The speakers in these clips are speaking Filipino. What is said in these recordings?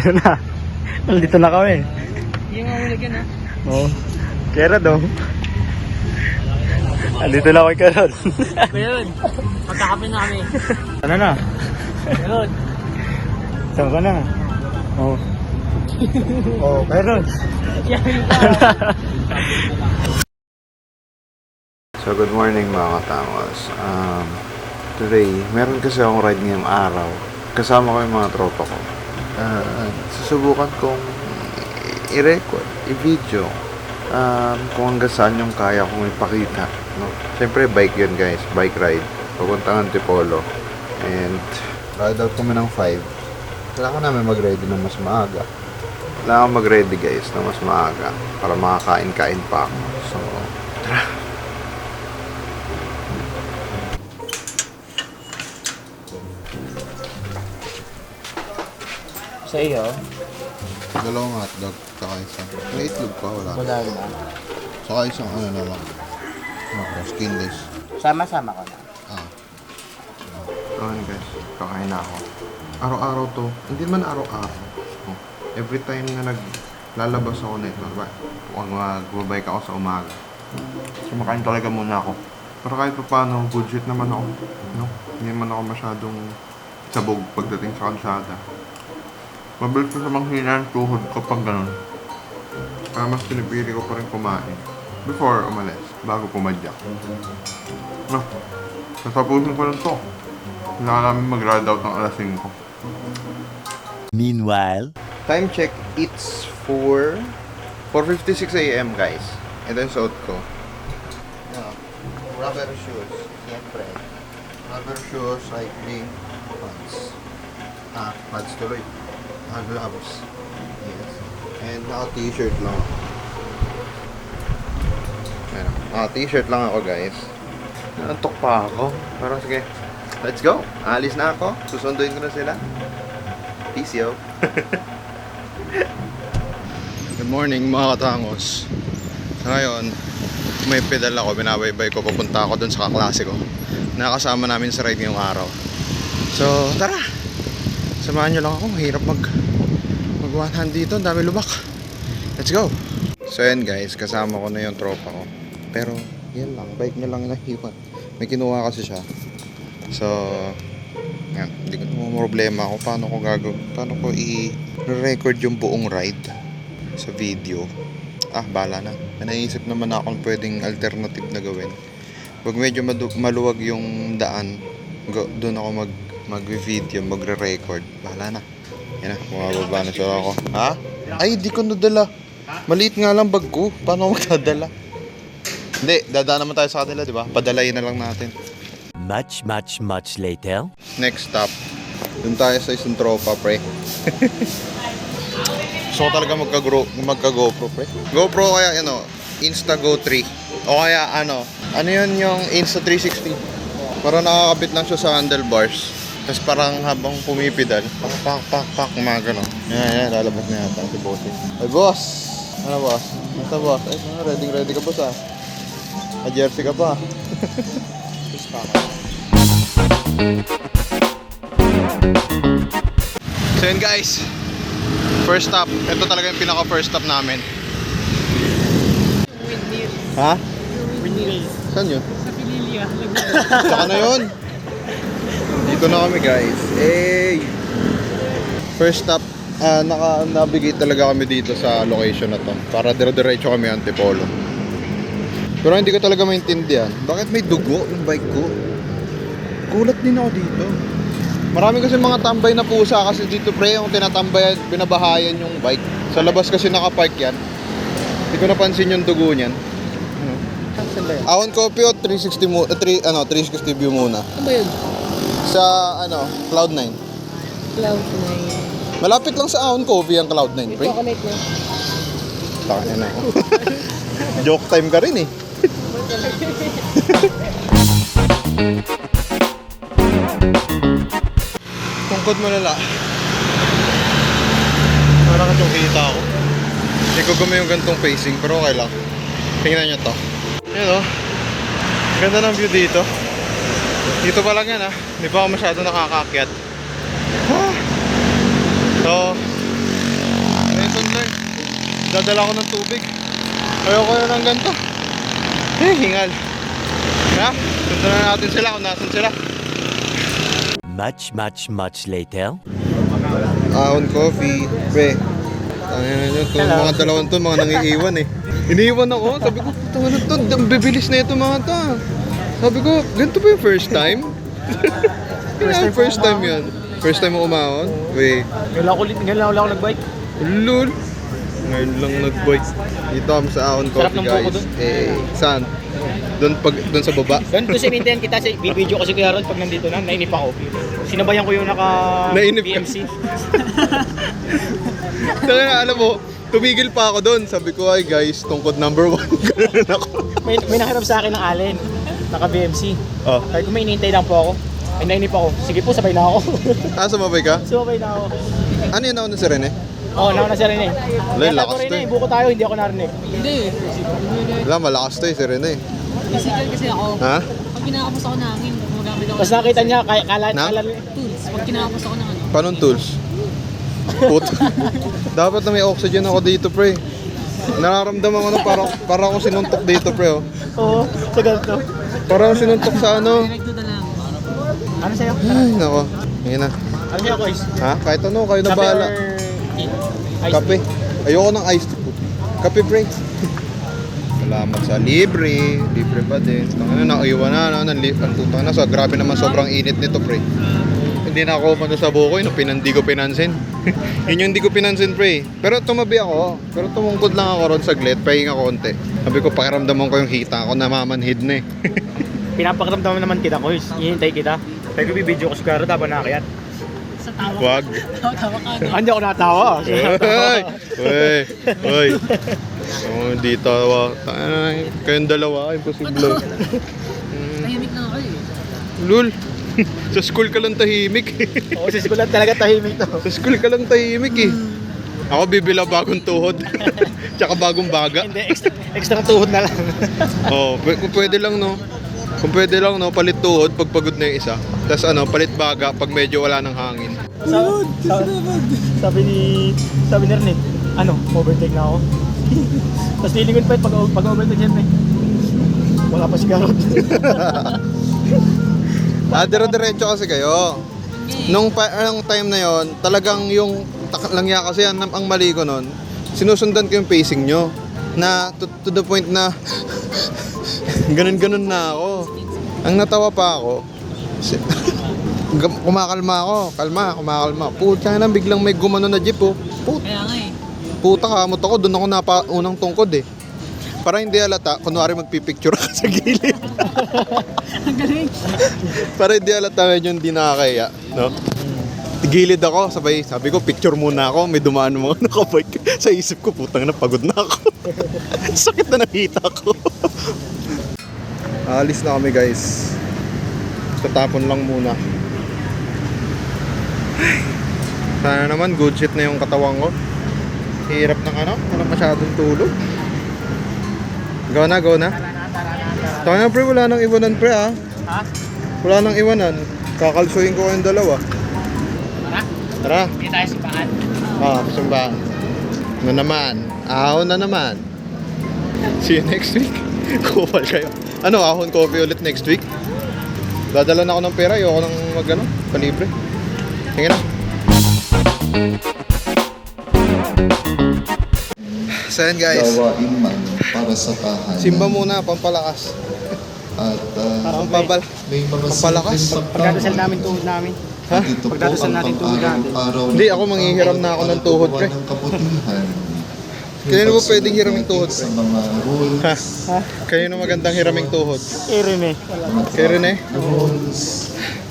Ayun na. Nandito na kami. Yung mahulog yan ha. Oo. Kera daw. Andito na kami karon. Ayun. Magkakape na kami. Ano na? Ayun. Saan ka na? Oo. Oo, meron. So good morning mga katangos. Today, meron kasi akong ride ngayong araw. Kasama ko yung mga tropa ko. Susubukan kong i-record, i-video. Kung hanggang saan yung kaya kong ipakita. No? Siyempre bike yun guys, bike ride. Papuntang Antipolo. And ride out kami ng 5. Kailangan namin mag-ready ng mas maaga. Kailangan mag-ready guys na mas maaga para makakain-kain pa ako. So, tara! Sa iyo? Dalawang hotdog, saka isang. May itlog pa, wala. Wala na. Saka isang ano na lang. Skinless. Sama-sama ko na. Okay guys, kakain na ako. Araw-araw to. Hindi man araw-araw. Every time na naglalabas ako nito, kung magbabike ako sa umaga. Kumakain talaga muna ako. Pero kahit pa paano, budget naman ako. No? Hindi naman ako masyadong sabog pagdating sa kalsada. Mabilis ko sa manghina ng tuhod ko pag ganun. Kaya mas pinipili ko pa rin kumain. Before umalis, bago pumadyak. No, natapusin ko lang to. Kailangan namin mag-ride out ng alas 5. Meanwhile, Time check, it's 4:56 AM guys. Ito yung suot ko. Rubber shoes, siyempre. Rubber shoes, cycling, pants. Pants tuloy. Gloves. Yes. And naka-t-shirt lang ako. Ayan. Naka-t-shirt lang ako guys. Nantok pa ako. Pero sige, let's go. Alis na ako. Susunduin ko na sila. Peace yo. Good morning mga katangos. Ngayon, may pedal ako. Binabaybay ko. Papunta ako dun sa kaklase ko. Nakasama namin sa ride ngayong araw. So, tara! Samahan nyo lang ako. Mahirap mag-one hand dito. Ang dami lubak. Let's go! So yan guys, kasama ko na yung tropa ko. Pero, yan lang. Bike niya lang nahiwan. May kinuha kasi siya. So, yan. Hindi ko naman problema kung paano ko i-record yung buong ride sa video. Bala na. May naisip naman ako kung pwedeng alternative na gawin. Pag medyo maluwag yung daan, doon ako mag-video, magre-record. Bahala na. Yan na, bumababa na siya ako. Ha? Ay, di ko nadala. Maliit nga lang bag ko. Paano ako magdadala? Hindi, dadaan naman tayo sa kanila, di ba? Padalayin na lang natin. much later. Next stop, doon tayo sa isang tropa, pre. So talaga magka-GoPro, pre. GoPro kaya, Instago 3. O kaya, ano yun yung Insta360. Parang nakakabit lang siya sa handlebars. Tapos parang habang pumipidal, pak, mga gano'n. Yan, lalabas na yata si bossing. Ay, boss! Ano, boss? Basta, boss? Ay, ready ka, boss, jersey ka pa. So yun guys, first stop. Ito talaga yung pinaka first stop namin. Windmill. Ha? Windmill. Saan yun? Sa Pililia. Tsaka na yun. Dito na kami guys. Hey! First stop, navigate talaga kami dito sa location na to. Para dire-diretso kami Antipolo. Pero hindi ko talaga maintindihan. Bakit may dugo yung bike ko? Gulat din ako dito. Marami kasi mga tambay na pusa kasi dito pre, yung tinatambayan, binabahayan yung bike. Sa labas kasi nakapark yan. Hindi ko napansin yung dugo niyan. Ahon Coffee o 360 view muna. Ano ba yun? Sa Cloud9. Cloud9. Malapit lang sa Ahon Coffee ang Cloud9, pre. Chocolate na. Taka na ako. Joke time ka rin eh. Tungkod mo lala. Parang kang kita ako. Hindi ko gumi yung gantong facing pero okay lang. Tingnan nyo to. Ayan o. Ganda ng view dito. Dito pa lang yan ha. Hindi pa ako masyado nakakakyat. So, Dadala ko ng tubig. Ayoko na ng ganito. Hingal. Ha? Sundan na natin sila kung nasan sila. Much later. Ahon coffee. Pre. Tangina nyo to. Mga dalawang to, mga nangiiwan eh. Iniiwan ako. Sabi ko, tawala to. Ang bibilis na ito mga to. Sabi ko, ganito ba yung first time? First time yan. First time mo umahon? Wait. Ngayon lang ako nag-bike. Lul. Ngayon lang nag-bike. Dito kami sa Ahon Sarap Coffee ng buko guys. dun. Saan? Doon sa baba. Doon sinintayan kita sa video ko si Kuya Rod pag nandito na, nainip ako. Sinabayan ko yung Nainip ka? BMC. Tanga, alam mo, tumigil pa ako doon. Sabi ko, ay guys, tungkod number 1. Ganun ako. May nakirap sa akin ng Allen, naka BMC. Oh. Sabi ko may inintay lang po ako. Ay nainip ako. Sige po, sabay na ako. Sumabay ka? Sumabay na ako. Ano yun ako na si Rene? Oo, nauna si Rene. Wala, lakas to eh. Buko tayo, hindi ako narinig. Hindi. Wala, malakas to eh, si Rene. Physical kasi ako. Ha? Pag kinakapos ako ng hangin, gumagamit ako Tapos nakita niya, kala Na? tools. Pag kinakapos ako ng ano. Paano tools? Puto. Dapat na may oxygen ako dito, pre. Nararamdaman ko na para ako sinuntok dito, pre. Oh. Oo, sa ganito. Para ako sinuntok sa ano. Nagdadala ako. Ano sa'yo? Ay, nako. Ngayon na. Ano sa'yo, Kois? Ha? Kahit ano, kayo na Kape bahala. or tea? Ice Kape. tea? Ayoko ng iced food. Kape, pre. Salamat sa libre. Libre pa din. Tangina na, iwan na. Ang tutang na. So, grabe naman sobrang init nito, pre. Hindi na ako umano sa buko. Hindi ko pinansin. Yun yung hindi ko pinansin, pre. Pero tumabi ako. Pero tumungkod lang ako ron saglit. Pahinga konti. Sabi ko, pakiramdaman ko yung hita ko. Namamanhid na eh. Pinapakiramdaman naman kita, Kois. Ihintay kita. Kaya ko bibidyo ko si Kuya Rod habang nakakayat. Sa tawa. Wag. Tawa ka. Hindi ako natawa. Uy. Oh, dito. Kayong dalawa. Imposible. Tahimik na ako eh. Lul. Sa school ka lang tahimik. Oo, sis ko lang talaga tahimik to. Sa school ka lang tahimik eh. Ako bibila bagong tuhod. Tsaka bagong baga. Hindi, extra tuhod na lang. Oh, kung pwede lang no. Kung pwede lang no, palit tuhod pag pagod na yung isa. Tapos palit baga pag medyo wala ng hangin. Sabi ni Rene, overtake na ako. Tapos lilingon pa pag overtake siyempre. Wala pa si Kuya Rod. Dire-diretso kasi kayo. Nung time na yon, talagang yung langya kasi ang mali ko nun, sinusundan ko yung pacing nyo. Na to the point na ganun-ganun na ako. Ang natawa pa ako, kumakalma ako. Kumakalma. Puta na, biglang may gumano na jeep oh. Kaya nga eh. Puta kamot ako, doon ako unang tungkod eh. Para hindi halata, kunwari magpipicture ka sa gilid. Ang galing. Para hindi halata medyo hindi nakakaya, no? Gilid ako, sabi ko picture muna ako, may dumaan mga nakabike. Sa isip ko, putang na, pagod na ako. Sakit na nakita ko. Alis na kami guys. Tatapon lang muna. Sana naman good shit na yung katawan ko. Hirap ng walang masyadong tulog. Go na. Tayo na pre, wala nang iwanan pre ha. Ha? Wala nang iwanan. Kakalsuhin ko kayong dalawa. Tara. Hindi tayo simbahan. Simbahan. Na naman. Ahon na naman. See you next week. Kupal kayo. Ahon coffee ulit next week. Dadala na ako ng pera. Ayoko nang palibre. Tingin na. So yan guys. Gawain man para sa tahanan. Simba muna, pampalakas. At Pampabal. may mga Pampalakas. simpleng Pagdadasal namin tuhod namin. Ha? Dito po Pagdadasal ang natin tuhod namin. pang-araw-araw Hindi, ako manghihiram na ako ng tuhod, pre. paggawa ng kabutihan. Kaya mo pwedeng hiraming tuhod, Sa pre? mga rules, Ha? Kayo na magandang hiraming tuhod. Rene. Kayo rin eh. rules,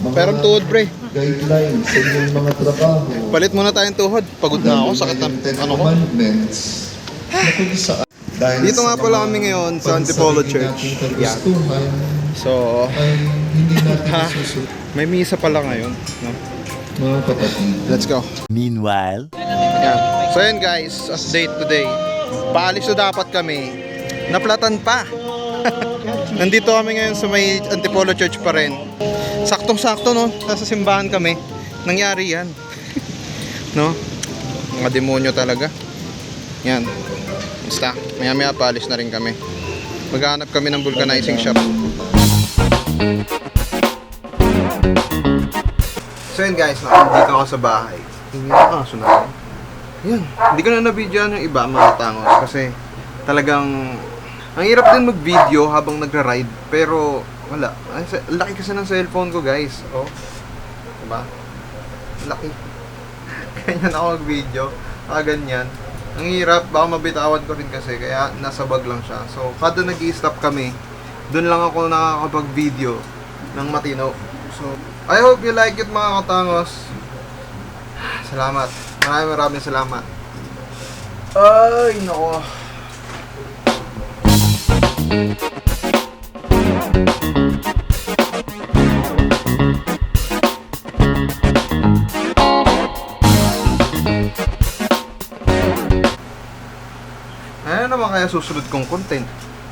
mga Pero tuhod pre. guidelines sa inyong mga trabaho. Palit muna tayong tuhod. Pagod na ako. Sakit na ko. Commandments na kung saan. Dahil Dito nga sa pala mga kami ngayon sa Antipolo pansarili Church. nating Yan. kagustuhan, So, ay hindi natin Ha? masusunod, may misa pala ngayon. No? mga kapatid. Let's go. Meanwhile, Yan. So yan guys, update today. Paalis na dapat kami. Naplatan pa. Nandito kami ngayon sa may Antipolo Church pa rin. Saktong-sakto no, nasa simbahan kami. Nangyari yan. No? Mga demonyo talaga. Yan. Basta, maya-maya paalis na rin kami. Maghanap kami ng vulcanizing shop. So yun guys, nakandito ako sa bahay. Hindi na aso na. Yun, hindi ko na na-videoan yung iba mga tangos kasi talagang ang hirap din mag-video habang nagra-ride pero wala. Laki kasi ng cellphone ko guys. Oh. Diba? Laki. Ganyan ako mag-video. Ganyan. Ang hirap, baka mabitawan ko rin kasi kaya nasa bag lang siya. So, kada nag-i-stop kami, doon lang ako nakakapag-video ng matino. So, I hope you like it mga katangos. Salamat. Maraming salamat. Ay, nako. Ano naman kaya susunod kong content?